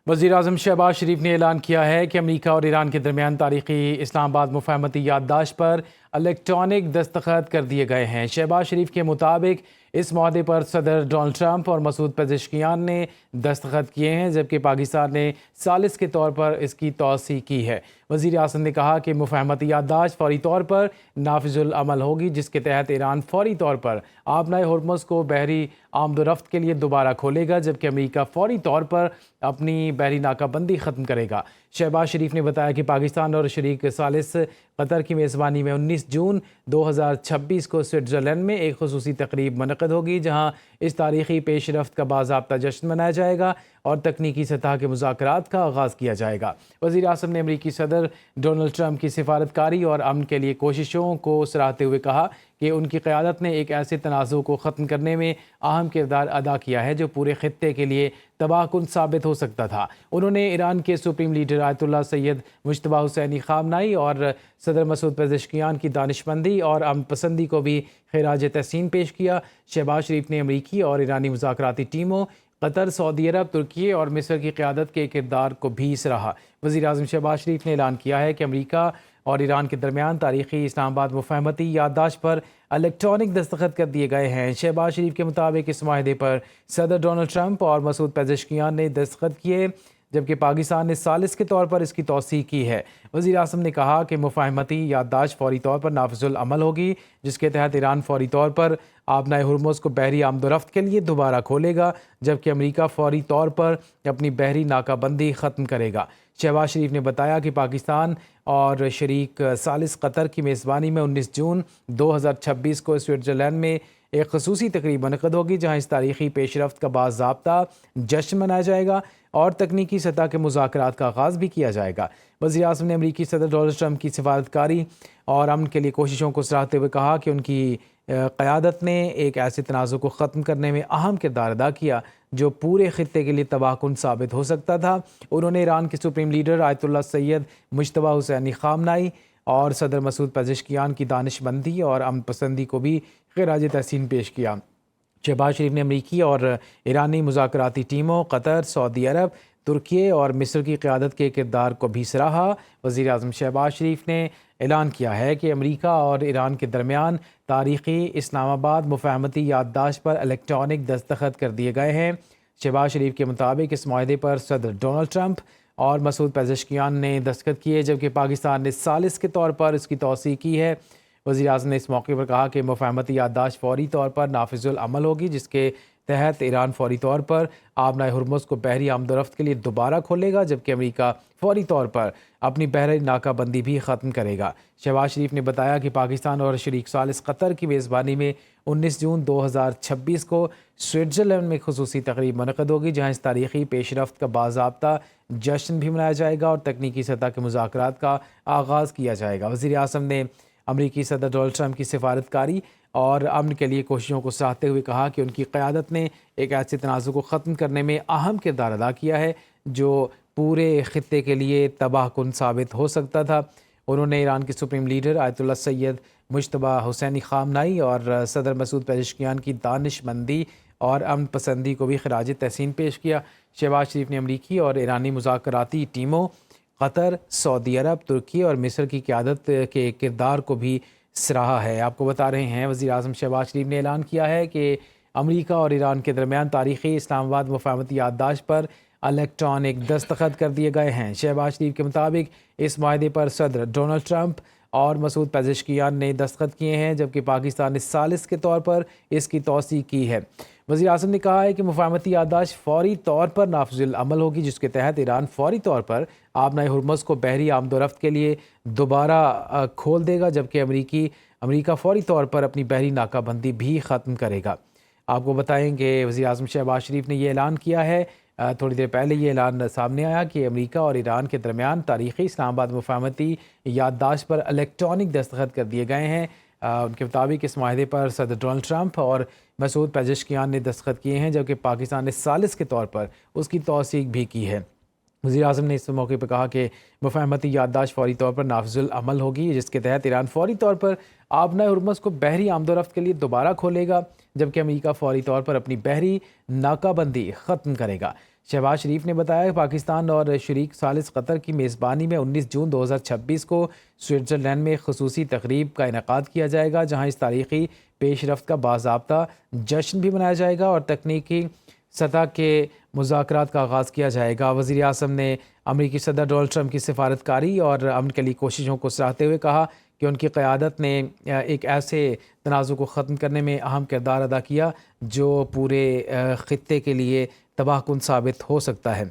वज़ीर-ए-आज़म शहबाज शरीफ ने ऐलान किया है कि अमेरिका और ईरान के दरमियान तारीखी इस्लामाबाद मुफाहमती याददाश्त पर इलेक्ट्रॉनिक दस्तखत कर दिए गए हैं। शहबाज शरीफ के मुताबिक इस मुआहदे पर सदर डोनाल्ड ट्रंप और मसूद पेज़ेश्कियान ने दस्तखत किए हैं, जबकि पाकिस्तान ने सालिस के तौर पर इसकी तौसीक़ की है। वज़ीर-ए-आज़म ने कहा कि मुफाहमती याददाश्त फ़ौरी तौर पर नाफिजुल अमल होगी, जिसके तहत ईरान फ़ौरी तौर पर आबनाए हुर्मुज़ को बहरी आमदोरफ्त के लिए दोबारा खोलेगा, जबकि अमेरिका फ़ौरी तौर पर अपनी बहरी नाकाबंदी ख़त्म करेगा। शहबाज शरीफ ने बताया कि पाकिस्तान और शरीक सालिस कतर की मेज़बानी में 19 जून 2026 को स्विट्ज़रलैंड में एक ख़ुसूसी तक़रीब मुनक़्क़द होगी, जहाँ इस तारीख़ी पेशरफ्त का बाज़ाब्ता जश्न मनाया जाएगा और तकनीकी सतह के मुज़ाकरात का आगाज़ किया जाएगा। वज़ीर-ए-आज़म ने अमेरिकी सदर डोनाल्ड ट्रंप की सिफारतकारी और अमन के लिए कोशिशों को सराहते हुए कहा कि उनकी क़यादत ने एक ऐसे तनाज़ुर को ख़त्म करने में अहम किरदार अदा किया है जो पूरे ख़ित्ते के लिए तबाहकुन साबित हो सकता था। उन्होंने ईरान के supreme leader Ayatollah Sayyid Mojtaba Hosseini Khamenei और सदर मसूद पेज़ेश्कियान की दानिशमंदी और अमन पसंदी को भी ख़िराज तहसीन पेश किया। शहबाज शरीफ ने अमरीकी और ईरानी मुज़ाकराती टीमों कतर, सऊदी अरब, तुर्की और मिस्र की क़यादत के किरदार को भी सराहा। वज़ीर-ए-आज़म शहबाज शरीफ ने ऐलान किया है कि अमेरिका और ईरान के दरमियान तारीख़ी इस्लामाबाद मुफाहमती याददाश्त पर इलेक्ट्रॉनिक दस्तखत कर दिए गए हैं। शहबाज शरीफ के मुताबिक इस माहदे पर सदर डोनाल्ड ट्रंप और मसूद पेज़ेश्कियान ने दस्तखत किए, जबकि पाकिस्तान ने सालिस के तौर पर इसकी तौसीक़ की है। वज़ीर-ए-आज़म ने कहा कि मुफाहमती याददाश्त फ़ौरी तौर पर नाफिजुल अमल होगी, जिसके तहत ईरान फ़ौरी तौर पर आबनाए हुर्मुज़ को बहरी आमदोरफ्त के लिए दोबारा खोलेगा, जबकि अमेरिका फ़ौरी तौर पर अपनी बहरी नाकाबंदी ख़त्म करेगा। शहबाज शरीफ ने बताया कि पाकिस्तान और शरीक सालिस कतर की मेज़बानी में 19 जून 2026 को स्विट्ज़रलैंड में एक ख़ुसूसी तक़रीब मुनक़्क़द होगी, जहाँ इस तारीख़ी पेशरफ्त का बाज़ाब्ता जश्न मनाया जाएगा और तकनीकी सतह के मुज़ाकरात का आगाज़ भी किया जाएगा। वज़ीर-ए-आज़म ने अमेरिकी सदर डोनाल्ड ट्रंप की सिफारतकारी और अमन के लिए कोशिशों को सराहते हुए कहा कि उनकी क़यादत ने एक ऐसे तनाज़ुर को ख़त्म करने में अहम किरदार अदा किया जो पूरे ख़ित्ते के लिए तबाहकुन साबित हो सकता था। उन्होंने ईरान के supreme leader Ayatollah Sayyid Mojtaba Hosseini Khamenei और सदर मसूद पेज़ेश्कियान की दानिशमंदी और अमन पसंदी को भी ख़िराज तहसीन पेश किया। शहबाज शरीफ ने अमेरिकी और ईरानी मुज़ाकराती टीमों कतर, सऊदी अरब, तुर्की और मिस्र की क़यादत के किरदार को भी सराहा। वज़ीर-ए-आज़म शहबाज शरीफ ने ऐलान किया है कि अमेरिका और ईरान के दरमियान तारीख़ी इस्लामाबाद मुफाहमती याददाश्त पर इलेक्ट्रॉनिक दस्तखत कर दिए गए हैं। शहबाज शरीफ के मुताबिक इस मुआहदे पर सदर डोनाल्ड ट्रंप और मसूद पेज़ेश्कियान ने दस्तखत किए, जबकि पाकिस्तान ने सालिस के तौर पर इसकी तौसीक़ की है। वज़ीर-ए-आज़म ने इस मौके पर कहा कि मुफाहमती याददाश्त फ़ौरी तौर पर नाफिजुल अमल होगी, जिसके तहत ईरान फ़ौरी तौर पर आबनाए हुर्मुज़ को बहरी आमदोरफ्त के लिए दोबारा खोलेगा, जबकि अमेरिका फ़ौरी तौर पर अपनी बहरी नाकाबंदी भी ख़त्म करेगा। शहबाज शरीफ ने बताया कि पाकिस्तान और शरीक सालिस कतर की मेज़बानी में 19 जून 2026 को स्विट्ज़रलैंड में ख़ुसूसी तक़रीब मुनक़्क़द होगी, जहाँ इस तारीख़ी पेशरफ्त का बाज़ाब्ता जश्न भी मनाया जाएगा और तकनीकी सतह के मुज़ाकरात का आगाज़ किया जाएगा। वज़ीर-ए-आज़म ने अमेरिकी सदर डोनाल्ड ट्रंप की सिफारतकारी और अमन के लिए कोशिशों को सराहते हुए कहा कि उनकी क़यादत ने एक ऐसे तनाज़ुर को ख़त्म करने में अहम किरदार अदा किया है जो पूरे ख़ित्ते के लिए तबाहकुन साबित हो सकता था। उन्होंने ईरान के supreme leader Ayatollah Sayyid Mojtaba Hosseini Khamenei और सदर मसूद पेज़ेश्कियान की दानिशमंदी और अमन पसंदी को भी ख़िराज तहसीन पेश किया। शहबाज शरीफ ने अमरीकी और ईरानी मुज़ाकराती टीमों कतर, सऊदी अरब, तुर्की और मिस्र की क़यादत के किरदार को भी सराहा है। आपको बता रहे हैं वज़ीर-ए-आज़म शहबाज शरीफ ने ऐलान किया है कि अमेरिका और ईरान के दरमियान तारीख़ी इस्लामाबाद मुफाहमती याददाश्त पर इलेक्ट्रॉनिक दस्तखत कर दिए गए हैं। शहबाज शरीफ के मुताबिक इस माहदे पर सदर डोनाल्ड ट्रंप और मसूद पेज़ेश्कियान ने दस्तखत किए हैं, जबकि पाकिस्तान ने सालिस के तौर पर इसकी तौसीक़ की है। वज़ीर-ए-आज़म ने कहा है कि मुफाहमती याददाश्त फ़ौरी तौर पर नाफिजुल अमल होगी, जिसके तहत ईरान फ़ौरी तौर पर आबनाए हुर्मुज़ को बहरी आमदोरफ्त के लिए दोबारा खोल देगा, जबकि अमेरिका फ़ौरी तौर पर अपनी बहरी नाकाबंदी भी ख़त्म करेगा। आपको बताएं कि वज़ीर-ए-आज़म शहबाज शरीफ ने ये ऐलान किया है, थोड़ी देर पहले ये ऐलान सामने आया कि अमेरिका और ईरान के दरमियान तारीख़ी इस्लामाबाद मुफाहमती याददाश्त पर इलेक्ट्रॉनिक दस्तखत कर दिए गए हैं। उनके मुताबिक इस माहदे पर सदर डोनाल्ड ट्रंप और मसूद पेज़ेश्कियान ने दस्तखत किए हैं, जबकि पाकिस्तान ने सालिस के तौर पर उसकी तौसीक़ भी की है। वज़ीर-ए-आज़म ने इस मौके पर कहा कि मुफाहमती याददाश्त फ़ौरी तौर पर नाफिजुल अमल होगी, जिसके तहत ईरान फ़ौरी तौर पर आबनाए हुर्मुज़ को बहरी आमदोरफ्त के लिए दोबारा खोलेगा, जबकि अमेरिका फ़ौरी तौर पर अपनी बहरी नाकाबंदी ख़त्म करेगा। شہباز شریف نے بتایا کہ پاکستان اور شریک ثالث قطر کی میزبانی میں 19 جون 2026 کو سوئٹزرلینڈ میں خصوصی تقریب کا انعقاد کیا جائے گا، جہاں اس تاریخی پیش رفت کا باضابطہ جشن بھی منایا جائے گا اور تکنیکی سطح کے مذاکرات کا آغاز کیا جائے گا۔ وزیر اعظم نے امریکی صدر ڈونلڈ ٹرمپ کی سفارتکاری اور امن کے لیے کوششوں کو سراہتے ہوئے کہا کہ ان کی قیادت نے ایک ایسے تنازع کو ختم کرنے میں اہم کردار ادا کیا جو پورے خطے کے لیے تباہ کن ثابت ہو سکتا ہے۔